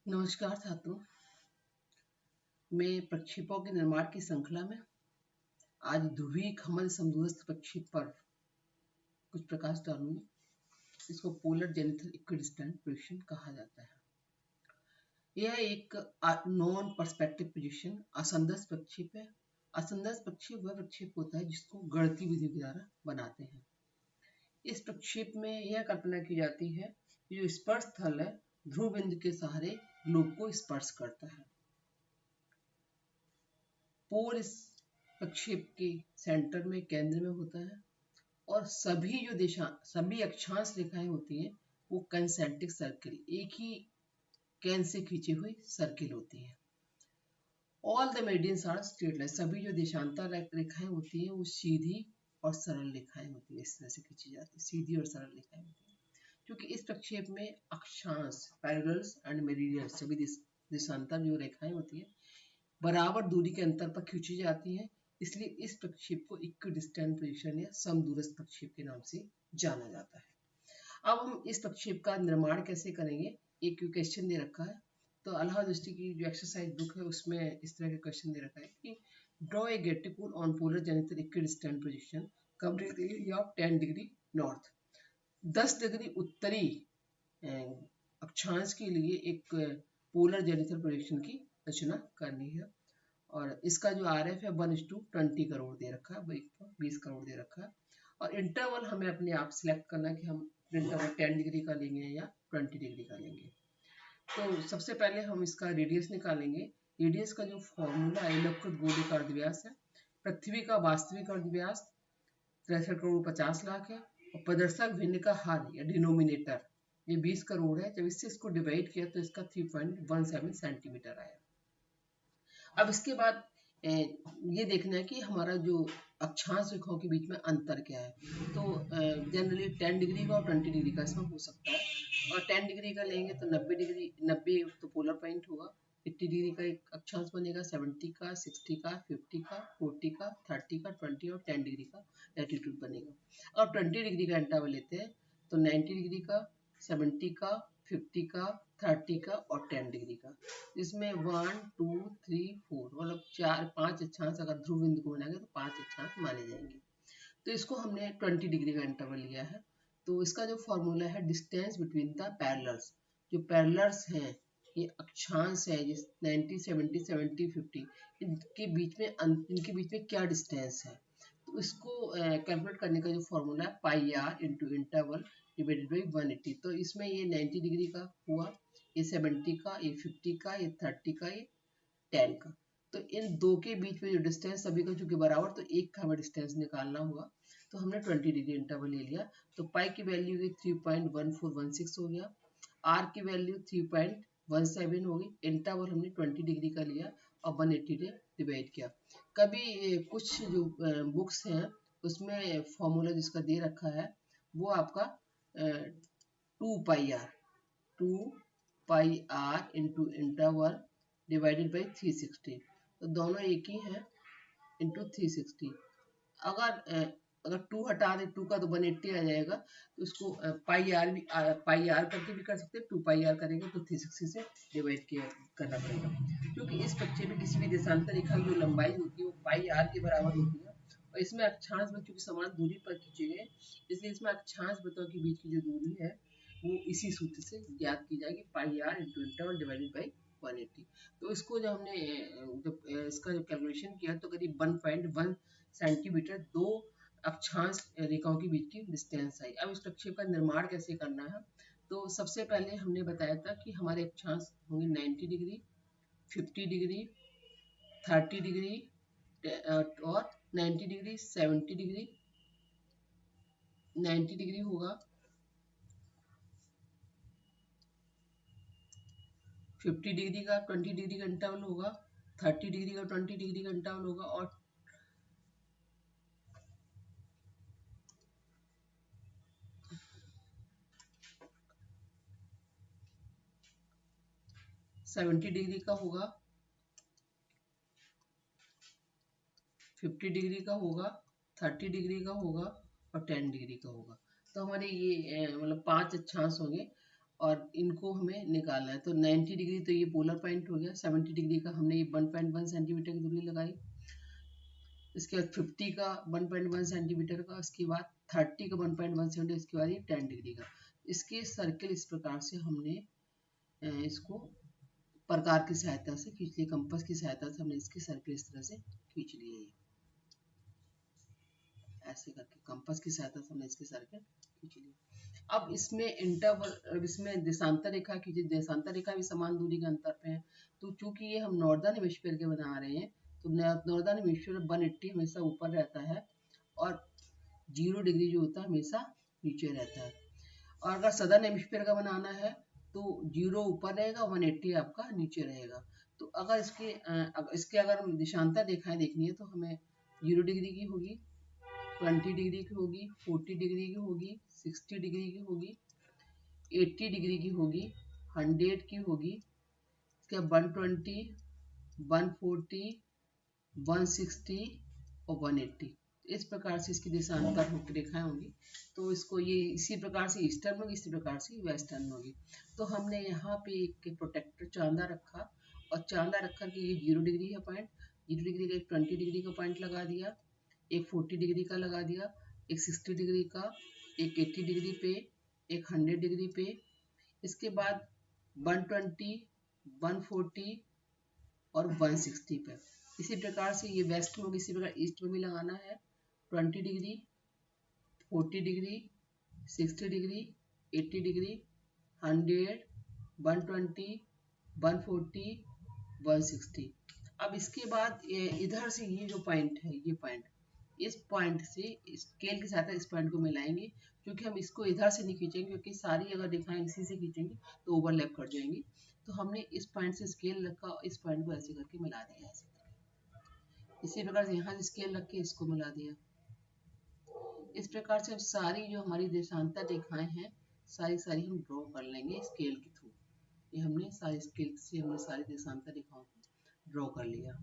नमस्कार छात्रों। मैं प्रक्षेपों के निर्माण की श्रृंखला में आज ध्रुवीय खमन समदूरस्थ प्रक्षेप पर कुछ प्रकाश डालूंगी। इसको पोलर जेनिथल इक्विडिस्टेंट पोजीशन कहा जाता है। यह एक नॉन पर्सपेक्टिव पोजीशन असंदर्श प्रक्षेप है। असंदर्श प्रक्षेप वह प्रक्षेप होता है जिसको गणितीय विधि के द्वारा बनाते हैं। इस प्रक्षेप में यह कल्पना की जाती है कि जो स्पर्श स्थल है ध्रुव बिंदु के सहारे ग्लोब को स्पर्श करता है। पोल इस प्रक्षेप के सेंटर में केंद्र में होता है और सभी अक्षांश रेखाएं होती हैं वो कंसेंट्रिक सर्किल, एक ही केंद्र से खींची हुई सर्किल होती है। All the meridians are straight line, सभी जो देशांतर रेखाएं होती हैं वो सीधी और सरल रेखाएं होती है। इस तरह से खींची जाती है, सीधी और सरल रेखाएं होती है। क्योंकि इस प्रक्षेप में अक्षांश पैरेलल्स एंड मेरिडियंस सभी देशांतर जो रेखाएं होती है बराबर दूरी के अंतर पर खींची जाती हैं, इसलिए इस प्रक्षेप को इक्विडिस्टेंट पोजीशन या समदूरस्थ प्रक्षेप के नाम से जाना जाता है। अब हम इस प्रक्षेप का निर्माण कैसे करेंगे, एक क्वेश्चन दे रखा है। तो अलाहाबाद यूनिवर्सिटी की जो एक्सरसाइज बुक है उसमें इस तरह का क्वेश्चन दे रखा है कि draw a graticule on polar zenithal equidistant position covering the area of 10 degree north. 10 डिग्री उत्तरी अक्षांश के लिए एक पोलर जेनिथल पोजीशन की रचना करनी है और इसका जो RF है 1:20 करोड़ दे रखा है, 20 करोड़ दे रखा है। और इंटरवल हमें अपने आप सिलेक्ट करना है कि हम इंटरवल 10 डिग्री का लेंगे या 20 डिग्री का लेंगे। तो सबसे पहले हम इसका रेडियस निकालेंगे। रेडियस का जो फॉर्मूला है इलेक्ट्रिक गोले का अर्धव्यास है। पृथ्वी का वास्तविक अर्धव्यास 63 करोड़ 50 लाख है और प्रदर्शक भिन्न का हर या डिनोमिनेटर ये 20 करोड़ है। जब इससे इसको डिवाइड किया तो इसका 3.17 सेंटीमीटर आया। अब इसके बाद ये देखना है कि हमारा जो अक्षांश रेखाओं के बीच में अंतर क्या है। तो जनरली 10 डिग्री का और 20 डिग्री का इसमें हो सकता है। और 10 डिग्री का लेंगे तो 90 तो पोलर पॉइंट होगा। 80 डिग्री का एक अक्षांश बनेगा, 70 का, 60 का, 50 का, 40 का, 30 का, 20 और 10 डिग्री का लैटिट्यूड बनेगा। और 20 डिग्री का इंटरवल लेते हैं तो 90 डिग्री का, 70 का, 50 का, 30 का और 10 डिग्री का। इसमें 1 2 3 4 मतलब 5 अक्षांश अगर ध्रुव बिंदु को बनाएंगे तो 5 अक्षांश माने जाएंगे। तो इसको हमने 20 डिग्री का इंटरवल लिया है। तो इसका जो फॉर्मूला है डिस्टेंस बिटवीन द पैरेलल्स, जो पैरेलल्स हैं ये अक्षांश है जिस 90 70 70 50 इनके बीच में क्या डिस्टेंस है। तो इसको कैलकुलेट करने का जो फॉर्मूला है pi r into interval divided by 180। तो इसमें ये 90 डिग्री का हुआ, ये 70 का, ये 50 का, ये 30 का, ये 10 का। तो इन दो के बीच में जो डिस्टेंस सभी का चूंकि बराबर तो एक का हमें डिस्टेंस निकालना होगा। तो हमने 20 डिग्री इंटरवल ले लिया। तो पाई की वैल्यू 3.1416 हो गया, आर की वैल्यू 3.17 होगी। इंटरवल हमने 20 डिग्री का लिया और 180 से डिवाइड किया। कभी कुछ जो बुक्स हैं उसमें फॉर्मूला जिसका दे रखा है वो आपका 2 pi r into interval divided by 360। तो दोनों एक ही हैं इंटू 360। अगर 2 हटा दे 2 का तो 180 आ जाएगा। तो इसको पाई आर करके भी कर सकते हैं। 2 पाई आर करेंगे तो 360 से डिवाइड करना पड़ेगा। क्योंकि इस प्रक्षेप में किसी भी देशांतर रेखा की जो लंबाई होती है वो पाई आर के बराबर होती है और इसमें अक्षांश में चूंकि समान दूरी पर खींचे गए इसलिए इसमें अक्षांश वृत्तों के बीच की जो दूरी है वो इसी सूत्र से ज्ञात की जाएगी, pi r into interval divided by 180। तो इसको जब हमने इसका जो कैलकुलेशन किया तो करीब 1.1 सेंटीमीटर दो अक्षांश रेखाओं के बीच की डिस्टेंस आई। अब इस प्रक्षेप का निर्माण कैसे करना है। तो सबसे पहले हमने बताया था कि हमारे अक्षांश होंगे 90 डिग्री, 50 डिग्री, 30 डिग्री और 90 डिग्री, 70 डिग्री, 90 डिग्री होगा, 50 डिग्री का 20 डिग्री का इंटरवल होगा, 30 डिग्री का 20 डिग्री का इंटरवल होगा और 70 डिग्री का होगा, 50 डिग्री का होगा, 30 डिग्री का होगा और 10 डिग्री का होगा। तो हमारे ये मतलब 5 अक्षांश होंगे और इनको हमें निकालना है। तो 90 डिग्री तो ये पोलर पॉइंट हो गया, 70 डिग्री का हमने ये 1.1 सेंटीमीटर की दूरी लगाई, इसके बाद 50 का 1.1 सेंटीमीटर का, इसके बाद 30 का 1.1 सेंटीमीटर, इसके बाद ये 10 डिग्री का। इसके सर्किल इस प्रकार से हमने इसको प्रकार की सहायता से खींच लिया, कंपास की सहायता से हमने इसकी सर्किल इस तरह से खींच लिए, ऐसे करके कंपास की सहायता से हमने इसकी सर्किल खींच ली। अब इसमें इंटरवल, इसमें देशांतर रेखा खींची, देशांतर रेखा भी समान दूरी के अंतर पे है। तो चूंकि ये हम नॉर्दर्न हेमिस्फीयर के बना रहे हैं, तो नॉर्दर्न हेमिस्फीयर 180 हमेशा ऊपर रहता है और 0 डिग्री जो होता है हमेशा नीचे रहता है। और अगर सदर्न हेमिस्फीयर का बनाना है तो 0 ऊपर रहेगा, 180 आपका नीचे रहेगा। तो अगर इसके अगर हम देशांतर रेखाएं देखनी है तो हमें 0 डिग्री की होगी, 20 डिग्री की होगी, 40 डिग्री की होगी, 60 डिग्री की होगी, 80 डिग्री की होगी, 100 की होगी, इसके 120, 140, 160 और 180। इस प्रकार से इसकी देशांतर रेखाएं होंगी। तो इसको ये इसी प्रकार से ईस्टर्न होगी, इसी प्रकार से वेस्टर्न होगी। तो हमने यहाँ पे एक प्रोटेक्टर चांदा रखा, और चांदा रखकर के ये 0 डिग्री है पॉइंट, 0 डिग्री का एक 20 डिग्री का पॉइंट लगा दिया, एक 40 डिग्री का लगा दिया, एक 60 डिग्री का, एक 80 डिग्री पे, एक 100 डिग्री पे, इसके बाद 120, 140 और 160 पे। इसी प्रकार से ये वेस्ट में भी, इसी प्रकार ईस्ट में भी लगाना है, 20 डिग्री, 40 डिग्री, 60 डिग्री, 80 डिग्री, 100, 120, 140, 160। अब इसके बाद इधर से ये जो पॉइंट है, ये पॉइंट, इस पॉइंट से स्केल के साथ इस पॉइंट को मिलाएंगे, क्योंकि हम इसको इधर से नहीं खींचेंगे, क्योंकि सारी अगर रेखाएं इसी से खींचेंगे तो ओवरलैप कर जाएंगी। तो हमने इस पॉइंट से स्केल रखा और इस पॉइंट को ऐसे करके मिला दिया, ऐसे करके। इसी प्रकार से यहाँ से स्केल रख के इसको मिला दिया। इस प्रकार से अब सारी जो हमारी देशांतर रेखाएं हैं सारी सारी हम ड्रॉ कर लेंगे स्केल के थ्रू। ये हमने सारी स्केल से हमने सारी देशांतर रेखाओं को ड्रॉ कर लिया।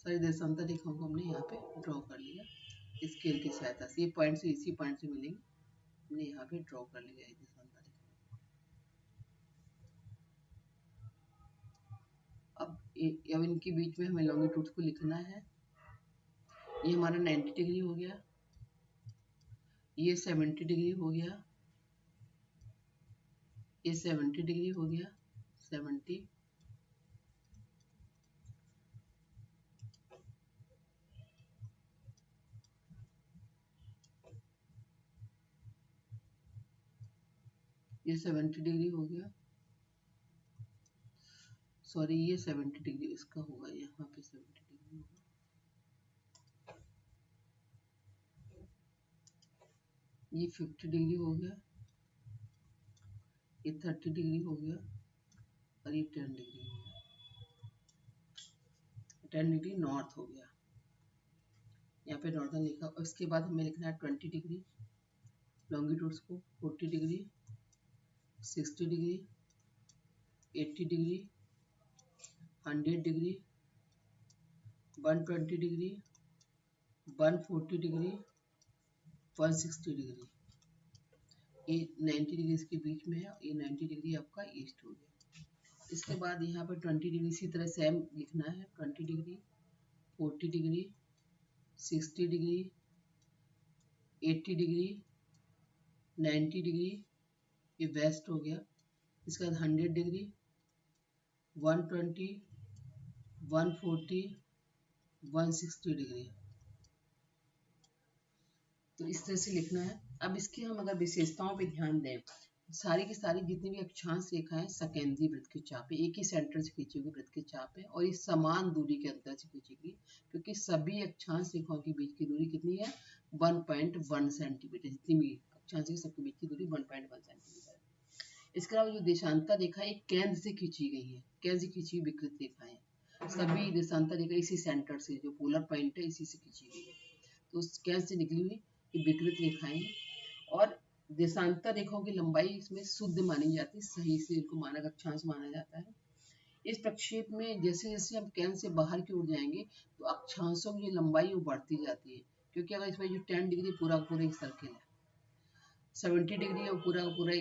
सारी देशांतर रेखाओं को हमने यहाँ पे ड्रॉ कर लिया स्केल की सहायता से। ये पॉइंट से इसी पॉइंट से मिलेंगे, हमने यहाँ पे ड्रॉ कर लिया है देशांतर रेखा। अब इनके बीच में हमें लॉन्गिट्यूड को लिखना है। ये हमारा 90 डिग्री हो गया, ये 70 डिग्री हो गया, ये 70 डिग्री हो गया, 70, ये 70 डिग्री हो गया, सॉरी ये 70 डिग्री इसका होगा, यहाँ पे 70 डिग्री होगा, ये 50 डिग्री हो गया, ये 30 डिग्री हो गया, और ये 10 डिग्री हो गया, 10 डिग्री नॉर्थ हो गया, यहाँ पे नॉर्थन लिखा। और इसके बाद हमें लिखना है 20 डिग्री लॉन्गिट्यूड्स को, 40 degree, 60 degree, 80 degree, 100 degree, 120 degree, 140 degree, 160 degree. ये 90 डिग्री इसके बीच में है, ये 90 डिग्री आपका ईस्ट हो गया। इसके बाद यहाँ पर 20 डिग्री इसी तरह सेम लिखना है, 20 degree, 40 degree, 60 degree, 80 degree, 90 degree, ये वेस्ट हो गया। इसके बाद 100 डिग्री, 120, 140, 160 डिग्री। तो इस तरह से लिखना है। अब इसकी हम अगर विशेषताओं पे ध्यान दें, सारी की सारी जितनी भी अक्षांश रेखाएं सकेंद्री वृत्त के चाप है, एक ही सेंटर से खींची हुई वृत्त के चाप है, और ये समान दूरी के अंतर से खींची गई, क्योंकि सभी अक्षांश रेखाओं के बीच की दूरी कितनी है, 1.1 सेंटीमीटर। जितनी भी अक्षांश है सबके बीच की दूरी 1.1 सेंटीमीटर है। इसके अलावा जो देशांतर रेखा एक केंद्र से खींची गई है, केंद्र से खींची हुई विकृत रेखाएं, सभी देशांतर रेखा इसी सेंटर से, जो पोलर पॉइंट है इसी से खींची गई है। तो उस केंद्र से निकली हुई ये विकृत रेखाएं, और देशांतर रेखाओं की लंबाई इसमें शुद्ध मानी जाती है, सही से इनको मानक अक्षांश माना जाता है। इस प्रक्षेप में जैसे जैसे हम केंद्र से बाहर की ओर जाएंगे तो अक्षांशों की जो लंबाई वो बढ़ती जाती है। क्योंकि अगर इसमें जो 10 डिग्री पूरा का पूरा एक सर्किल है, 70 डिग्री है पूरा का पूरा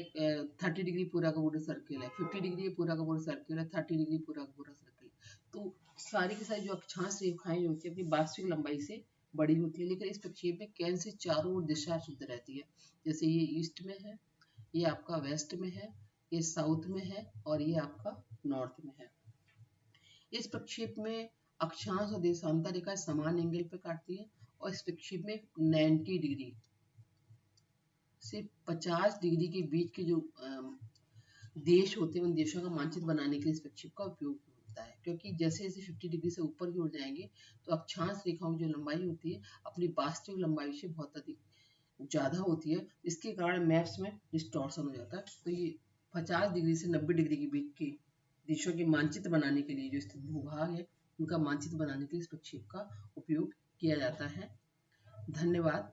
30 डिग्री पूरा का पूरा सर्किल है, 50 डिग्री पूरा का पूरा सर्किल है, 30 डिग्री पूरा का पूरा सर्किल। तो सारी की सारी जो अक्षांश रेखाएं होती है अपनी वास्तविक लंबाई से बड़ी होती है, लेकिन इस प्रक्षेप में केंद्र से चारों ओर दिशा शुद्ध रहती है। जैसे ये ईस्ट में है, ये आपका वेस्ट में है, ये साउथ में है और ये आपका नॉर्थ में है। इस प्रक्षेप में अक्षांश और देशांतर रेखा समान एंगल पर काटती है और इस प्रक्षेप में 90 डिग्री से 50 डिग्री के बीच के जो देश होते हैं उन देशों का मानचित्र बनाने के लिए इस प्रक्षेप का उपयोग होता है। क्योंकि जैसे जैसे 50 डिग्री से ऊपर की ओर जाएंगे तो अक्षांश रेखाओं की जो लंबाई होती है अपनी वास्तविक लंबाई से बहुत अधिक ज़्यादा होती है, इसके कारण मैप्स में डिस्टॉर्शन हो जाता है। तो ये 50 डिग्री से 90 डिग्री के बीच के देशों के मानचित्र बनाने के लिए जो स्थित भूभाग है उनका मानचित्र बनाने के लिए इस प्रक्षेप का उपयोग किया जाता है। धन्यवाद।